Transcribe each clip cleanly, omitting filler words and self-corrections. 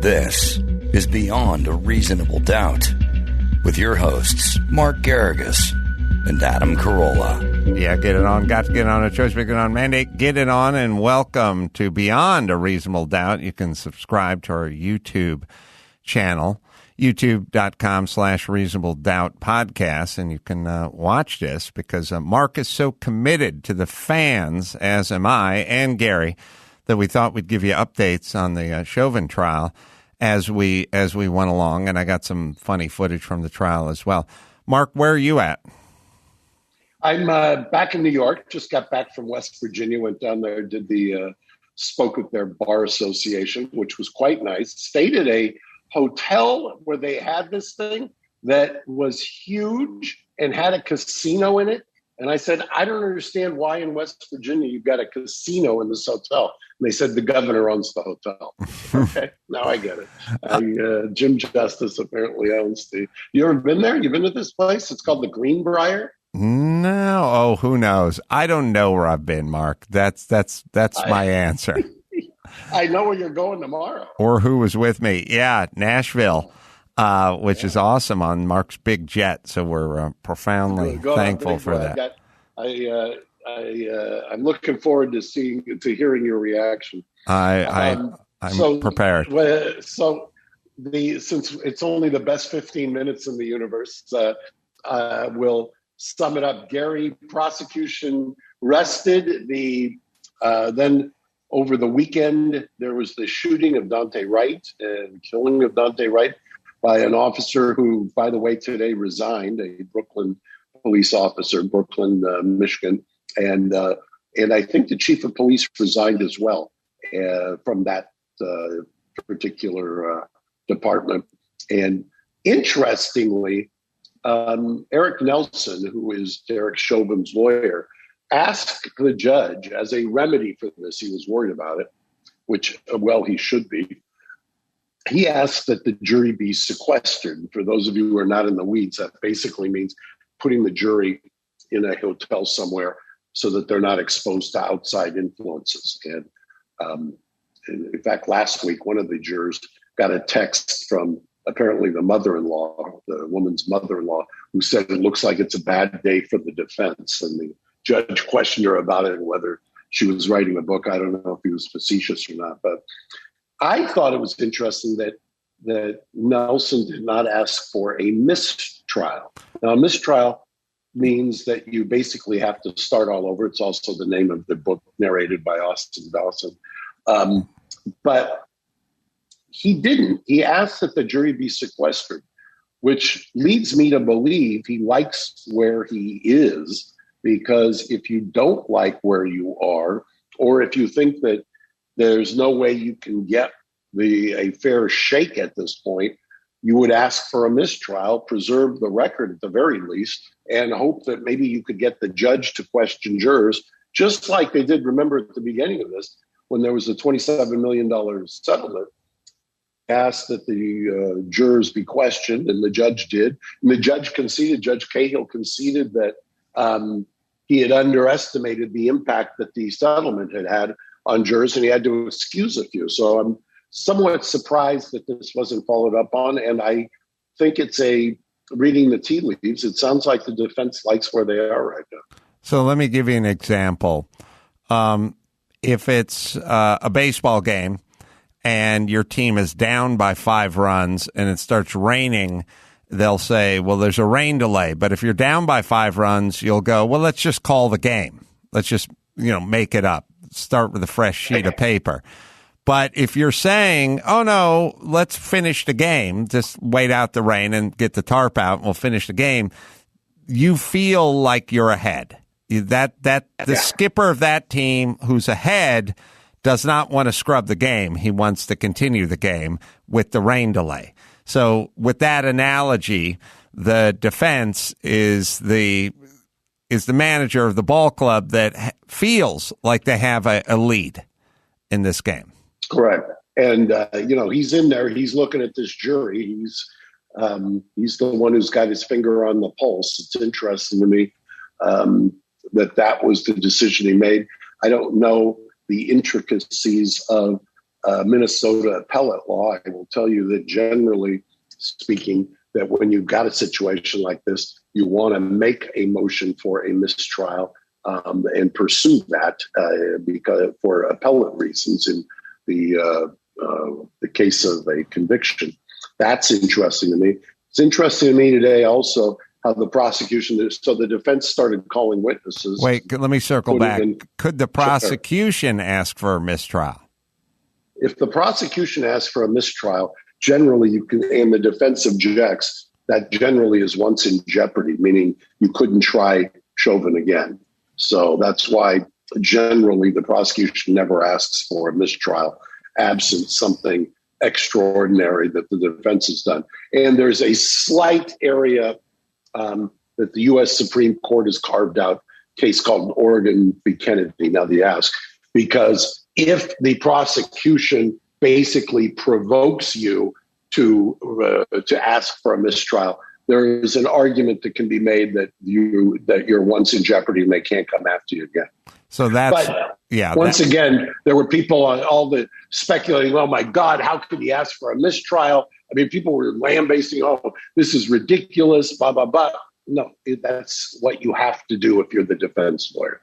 This is Beyond a Reasonable Doubt with your hosts, Mark Garrigus and Adam Carolla. Yeah, get it on. Got to get on a choice, get it on mandate. Get it on, and welcome to Beyond a Reasonable Doubt. You can subscribe to our YouTube channel, youtube.com/Reasonable Doubt Podcast, and you can watch this because Mark is so committed to the fans, as am I, and Gary, that we thought we'd give you updates on the Chauvin trial as we went along, and I got some funny footage from the trial as well. Mark, where are you at? I'm back in New York. Just got back from West Virginia. Went down there, spoke with their bar association, which was quite nice. Stayed at a hotel where they had this thing that was huge and had a casino in it. And I said, I don't understand why in West Virginia you've got a casino in this hotel. And they said, the governor owns the hotel. Okay, now I get it. Jim Justice apparently owns the... You ever been there? You been to this place? It's called the Greenbrier. No. Oh, who knows? I don't know where I've been, Mark. That's my answer. I know where you're going tomorrow. Or who was with me. Yeah, Nashville. Which is awesome on Mark's big jet. So we're profoundly thankful for that. I'm looking forward to hearing your reaction. I'm prepared. Since it's only the best 15 minutes in the universe, we'll sum it up. Gary, prosecution rested. Then over the weekend, there was the shooting of Daunte Wright and killing of Daunte Wright by an officer who, by the way, today resigned, a Brooklyn police officer, Brooklyn, Michigan. And I think the chief of police resigned as well from that particular department. And interestingly, Eric Nelson, who is Derek Chauvin's lawyer, asked the judge as a remedy for this, he was worried about it, which, well, he should be. He asked that the jury be sequestered. For those of you who are not in the weeds, that basically means putting the jury in a hotel somewhere so that they're not exposed to outside influences. And in fact, last week, one of the jurors got a text from apparently the mother-in-law, the woman's mother-in-law, who said it looks like it's a bad day for the defense. And the judge questioned her about it and whether she was writing a book. I don't know if he was facetious or not, but I thought it was interesting that Nelson did not ask for a mistrial. Now, a mistrial means that you basically have to start all over. It's also the name of the book narrated by Austin Dawson. But he didn't. He asked that the jury be sequestered, which leads me to believe he likes where he is, because if you don't like where you are, or if you think that there's no way you can get a fair shake at this point, you would ask for a mistrial, preserve the record at the very least, and hope that maybe you could get the judge to question jurors, just like they did, remember, at the beginning of this, when there was a $27 million settlement, asked that the jurors be questioned, and the judge did. And the judge conceded, Judge Cahill conceded that he had underestimated the impact that the settlement had on jurors, and he had to excuse a few. So I'm somewhat surprised that this wasn't followed up on, and I think it's reading the tea leaves. It sounds like the defense likes where they are right now. So let me give you an example. If it's a baseball game and your team is down by 5 runs and it starts raining, they'll say, well, there's a rain delay. But if you're down by 5 runs, you'll go, well, let's just call the game. Let's just, make it up. Start with a fresh sheet of paper. But if you're saying, oh, no, let's finish the game, just wait out the rain and get the tarp out and we'll finish the game, you feel like you're ahead. The skipper of that team who's ahead does not want to scrub the game. He wants to continue the game with the rain delay. So with that analogy, the defense is the manager of the ball club that feels like they have a lead in this game. Correct. And, he's in there. He's looking at this jury. He's the one who's got his finger on the pulse. It's interesting to me that was the decision he made. I don't know the intricacies of Minnesota appellate law, I will tell you that generally speaking, that when you've got a situation like this, you want to make a motion for a mistrial and pursue that because for appellate reasons in the case of a conviction. That's interesting to me. It's interesting to me today also how the prosecution, so the defense started calling witnesses. Wait, let me circle back. Could the prosecution ask for a mistrial? If the prosecution asks for a mistrial, generally you can, and the defense objects, that generally is once in jeopardy, meaning you couldn't try Chauvin again. So that's why generally the prosecution never asks for a mistrial, absent something extraordinary that the defense has done. And there's a slight area that the U.S. Supreme Court has carved out, a case called Oregon v. Kennedy. Now they ask, because if the prosecution basically provokes you to ask for a mistrial, there is an argument that can be made that you're once in jeopardy and they can't come after you again. So that's Once again, there were people on all the speculating. Oh my God, how could he ask for a mistrial? I mean, people were lambasting. Oh, this is ridiculous. Blah blah blah. No, that's what you have to do if you're the defense lawyer.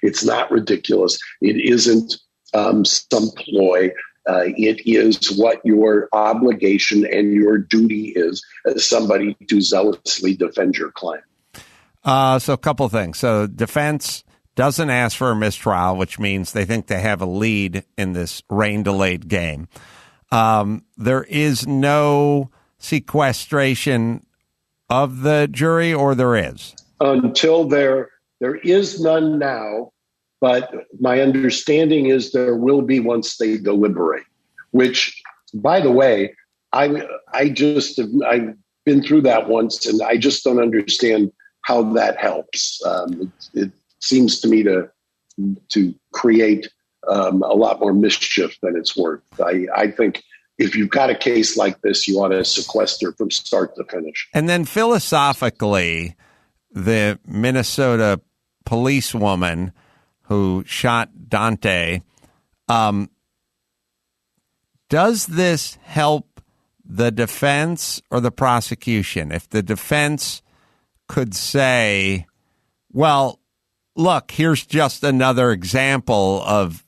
It's not ridiculous. It isn't some ploy. It is what your obligation and your duty is as somebody to zealously defend your client. So a couple of things. So defense doesn't ask for a mistrial, which means they think they have a lead in this rain-delayed game. There is no sequestration of the jury, or there is? Until there is none now. But my understanding is there will be once they deliberate, which, by the way, I've been through that once, and I just don't understand how that helps. It seems to me to create a lot more mischief than it's worth. I think if you've got a case like this, you ought to sequester from start to finish. And then philosophically, the Minnesota policewoman who shot Daunte, does this help the defense or the prosecution? If the defense could say, well, look, here's just another example of,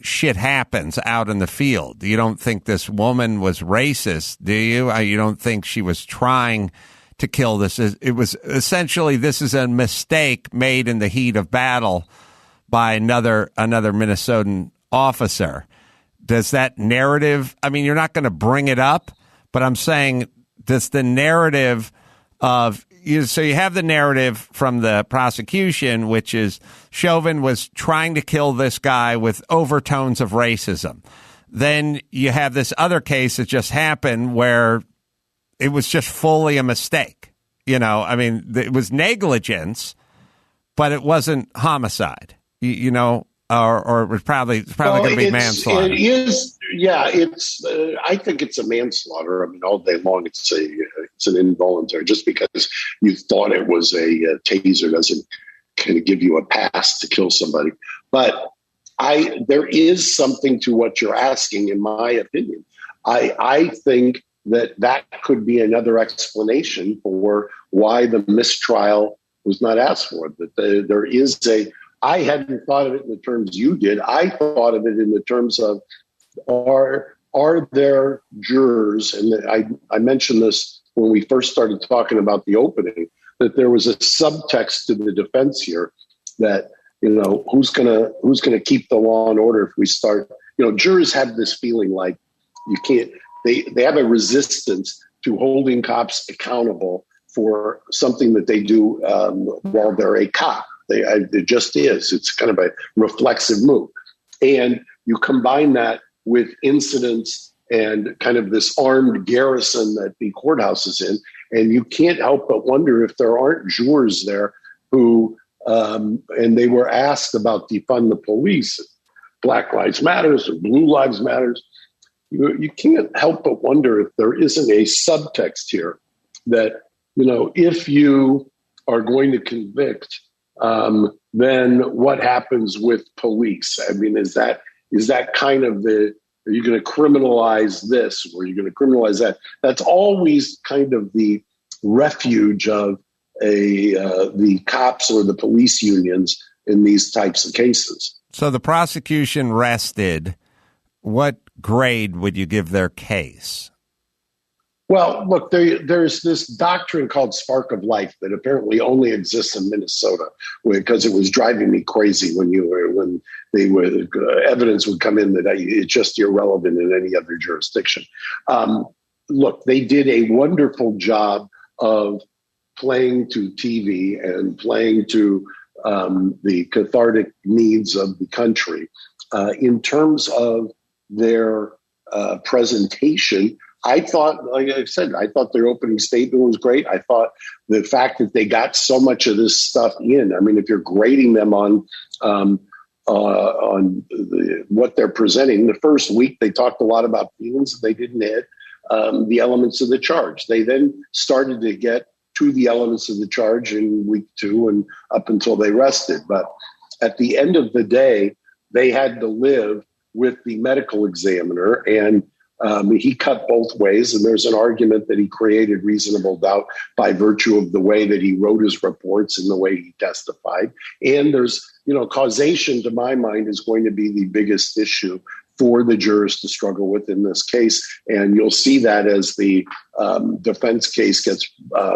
shit happens out in the field. You don't think this woman was racist, do you? You don't think she was trying to kill this? It was essentially, this is a mistake made in the heat of battle by another Minnesotan officer. Does that narrative, you're not going to bring it up, but I'm saying, does the narrative of, so you have the narrative from the prosecution, which is Chauvin was trying to kill this guy with overtones of racism. Then you have this other case that just happened where it was just fully a mistake. It was negligence, but it wasn't homicide. Or it was probably going to be manslaughter. It is, yeah. I think it's a manslaughter. All day long it's an involuntary. Just because you thought it was a taser doesn't kind of give you a pass to kill somebody. But there is something to what you're asking, in my opinion. I think that could be another explanation for why the mistrial was not asked for. That there is I hadn't thought of it in the terms you did. I thought of it in the terms of, are there jurors, and I mentioned this when we first started talking about the opening, that there was a subtext to the defense here that, who's gonna keep the law and order if we start, jurors have this feeling like you can't, they have a resistance to holding cops accountable for something that they do while they're a cop. It just is. It's kind of a reflexive move. And you combine that with incidents and kind of this armed garrison that the courthouse is in, and you can't help but wonder if there aren't jurors there who, and they were asked about defund the police, Black Lives Matters or Blue Lives Matters. You can't help but wonder if there isn't a subtext here that, if you are going to convict, then what happens with police? Is that kind of the Are you going to criminalize this? Or are you going to criminalize that? That's always kind of the refuge of the cops or the police unions in these types of cases. So the prosecution rested. What grade would you give their case? Well, look, there's this doctrine called spark of life that apparently only exists in Minnesota, because it was driving me crazy when evidence would come in that it's just irrelevant in any other jurisdiction. Look, they did a wonderful job of playing to TV and playing to the cathartic needs of the country. In terms of their presentation, I thought, like I said, I thought their opening statement was great. I thought the fact that they got so much of this stuff in, I mean, if you're grading them on what they're presenting, the first week they talked a lot about feelings that they didn't hit the elements of the charge. They then started to get to the elements of the charge in week 2 and up until they rested. But at the end of the day, they had to live with the medical examiner, and he cut both ways. And there's an argument that he created reasonable doubt by virtue of the way that he wrote his reports and the way he testified. And there's, causation, to my mind, is going to be the biggest issue for the jurors to struggle with in this case. And you'll see that as the defense case gets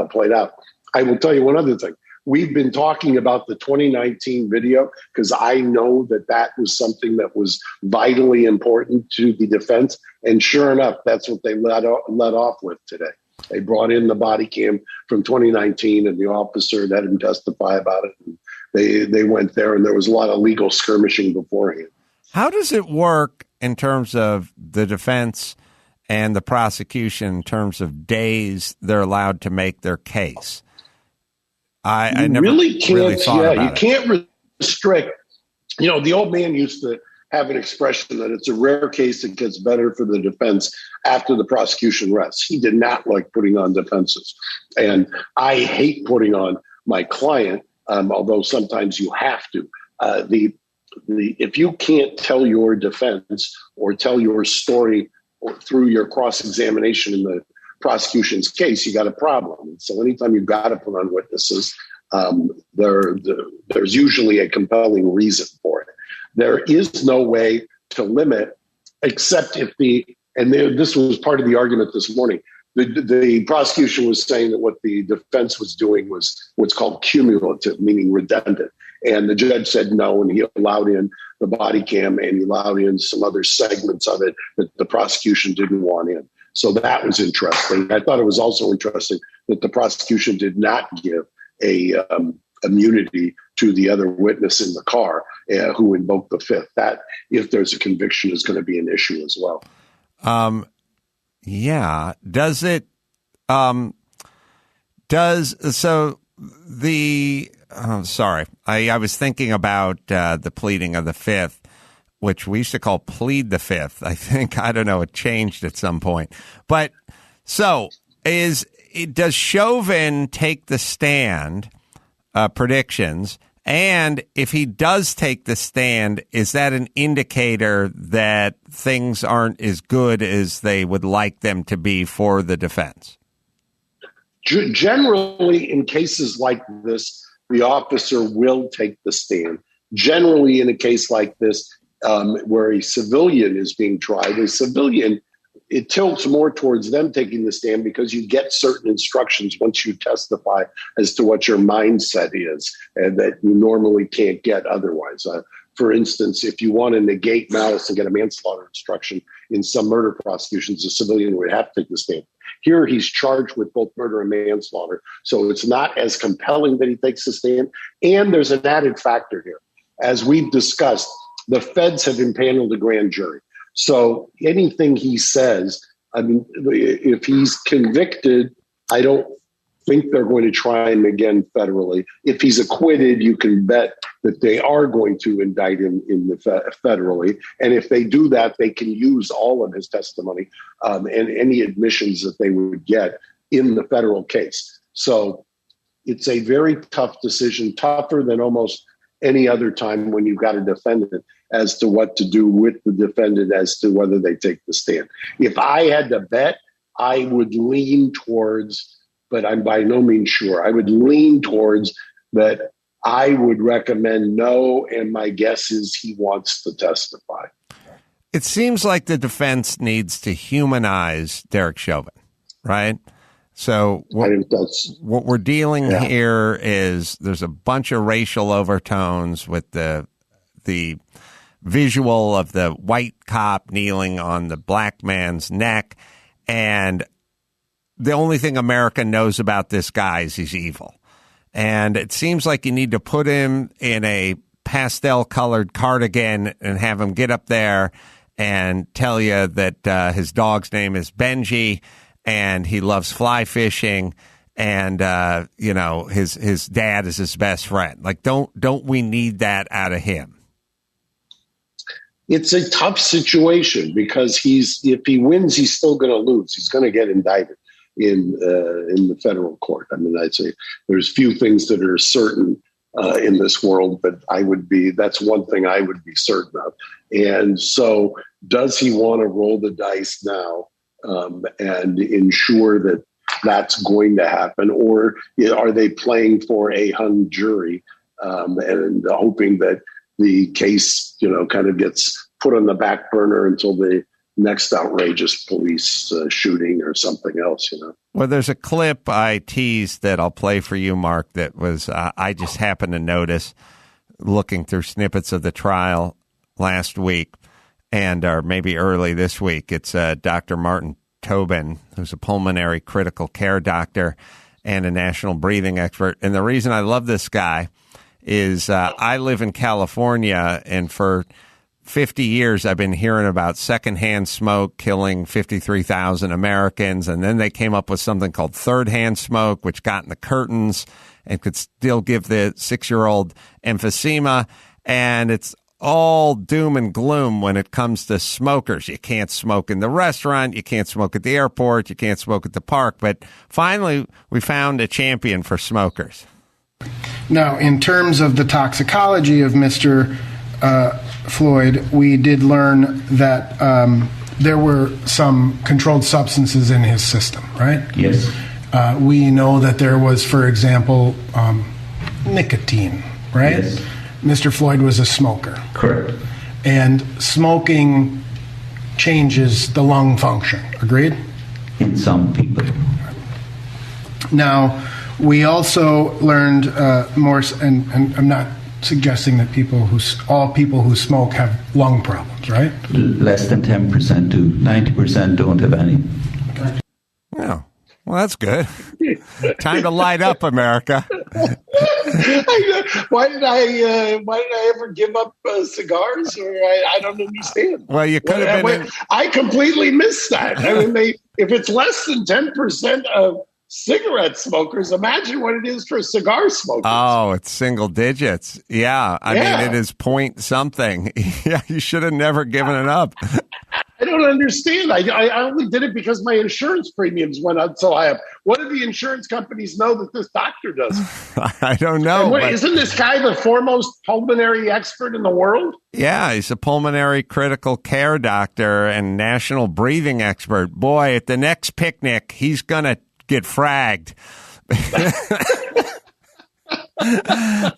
played out. I will tell you one other thing. We've been talking about the 2019 video because I know that was something that was vitally important to the defense. And sure enough, that's what they let off with today. They brought in the body cam from 2019 and the officer let him testify about it. And they went there, and there was a lot of legal skirmishing beforehand. How does it work in terms of the defense and the prosecution in terms of days they're allowed to make their case? I never really thought about it. You can't restrict. The old man used to have an expression that it's a rare case that gets better for the defense after the prosecution rests. He did not like putting on defenses. And I hate putting on my client, although sometimes you have to. If you can't tell your defense or tell your story through your cross-examination in the prosecution's case, you got a problem. So anytime you've got to put on witnesses, there's usually a compelling reason for it. There is no way to limit, except if this was part of the argument this morning. The prosecution was saying that what the defense was doing was what's called cumulative, meaning redundant. And the judge said no, and he allowed in the body cam and he allowed in some other segments of it that the prosecution didn't want in. So that was interesting. I thought it was also interesting that the prosecution did not give a immunity to the other witness in the car who invoked the Fifth. That, if there's a conviction, is going to be an issue as well. Yeah. Does it? Sorry, I was thinking about the pleading of the Fifth, which we used to call plead the Fifth. I don't know, it changed at some point. But so does Chauvin take the stand, predictions? And if he does take the stand, is that an indicator that things aren't as good as they would like them to be for the defense? Generally, in cases like this, the officer will take the stand. Generally, in a case like this, where a civilian is being tried, it tilts more towards them taking the stand because you get certain instructions once you testify as to what your mindset is and that you normally can't get otherwise. For instance, if you want to negate malice and get a manslaughter instruction in some murder prosecutions, a civilian would have to take the stand. Here, he's charged with both murder and manslaughter, so it's not as compelling that he takes the stand. And there's an added factor here. As we've discussed, the feds have impaneled a grand jury. So anything he says, if he's convicted, I don't think they're going to try him again federally. If he's acquitted, you can bet that they are going to indict him federally. And if they do that, they can use all of his testimony and any admissions that they would get in the federal case. So it's a very tough decision, tougher than almost any other time when you've got a defendant. as to what to do with the defendant as to whether they take the stand. If I had to bet, I would lean towards, but I'm by no means sure, I would lean towards that I would recommend no, and my guess is he wants to testify. It seems like the defense needs to humanize Derek Chauvin, right? So what we're dealing here is there's a bunch of racial overtones with the visual of the white cop kneeling on the black man's neck, and the only thing America knows about this guy is he's evil. And it seems like you need to put him in a pastel-colored cardigan and have him get up there and tell you that his dog's name is Benji and he loves fly fishing and, his dad is his best friend. Like, don't we need that out of him? It's a tough situation because if he wins, he's still going to lose. He's going to get indicted in the federal court. I mean, I'd say there's few things that are certain in this world, but that's one thing I would be certain of. And so does he want to roll the dice now and ensure that that's going to happen? Or are they playing for a hung jury and hoping that the case, kind of gets put on the back burner until the next outrageous police shooting or something else, Well, there's a clip I teased that I'll play for you, Mark, that was I just happened to notice looking through snippets of the trial last week or maybe early this week. It's Dr. Martin Tobin, who's a pulmonary critical care doctor and a national breathing expert. And the reason I love this guy is I live in California, and for 50 years, I've been hearing about secondhand smoke killing 53,000 Americans. And then they came up with something called third-hand smoke, which got in the curtains and could still give the 6-year-old emphysema. And it's all doom and gloom when it comes to smokers. You can't smoke in the restaurant. You can't smoke at the airport. You can't smoke at the park. But finally, we found a champion for smokers. Now, in terms of the toxicology of Mr. Floyd, we did learn that there were some controlled substances in his system, right? Yes. We know that there was, for example, nicotine, right? Yes. Mr. Floyd was a smoker. Correct. And smoking changes the lung function, agreed? In some people. Now, we also learned more, and I'm not suggesting that all people who smoke have lung problems, right? Less than 10% to 90% don't have any. Oh, well, that's good. Time to light up, America. Why did I ever give up cigars? Or I don't understand. Well, you could have been. I completely missed that. I mean, if it's less than 10% of cigarette smokers, imagine what it is for cigar smokers. Oh, it's single digits. Yeah. I mean, it is point something. Yeah, you should have never given it up. I don't understand. I only did it because my insurance premiums went up so high. What do the insurance companies know that this doctor does? I don't know. Isn't this guy the foremost pulmonary expert in the world? Yeah, he's a pulmonary critical care doctor and national breathing expert. Boy, at the next picnic, he's going to get fragged.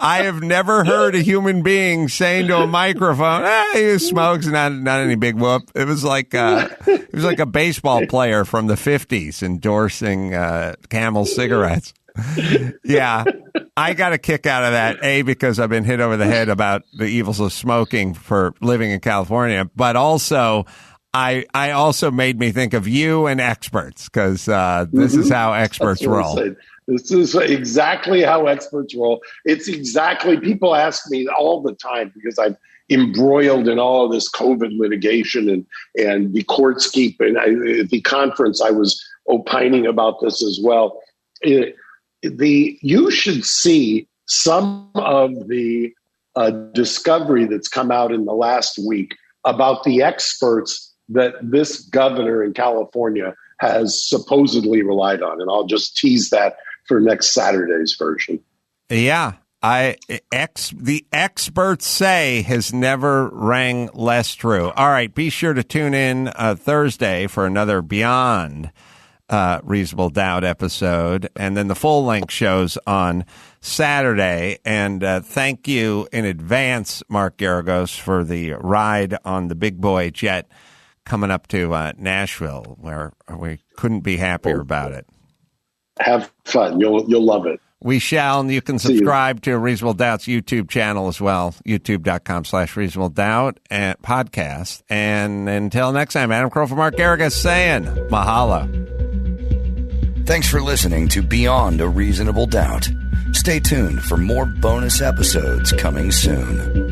I have never heard a human being saying to a microphone, he smokes, not any big whoop. It was like a baseball player from the 50s endorsing Camel cigarettes. Yeah, I got a kick out of that, A, because I've been hit over the head about the evils of smoking for living in California, but also I also made me think of you and experts, because this is how experts roll. This is exactly how experts roll. It's exactly, people ask me all the time, because I'm embroiled in all of this COVID litigation and the courts keep, and at the conference I was opining about this as well. You should see some of the discovery that's come out in the last week about the experts that this governor in California has supposedly relied on. And I'll just tease that for next Saturday's version. Yeah. The experts say has never rang less true. All right, be sure to tune in Thursday for another Beyond Reasonable Doubt episode, and then the full-length shows on Saturday. And thank you in advance, Mark Geragos, for the ride on the big boy jet coming up to Nashville, where we couldn't be happier about it. Have fun. You'll love it. We shall, and you can subscribe to Reasonable Doubt's YouTube channel as well, youtube.com/Reasonable Doubt and podcast. And until next time, Adam Carolla for Mark Geragos saying mahalo. Thanks for listening to Beyond a Reasonable Doubt. Stay tuned for more bonus episodes coming soon.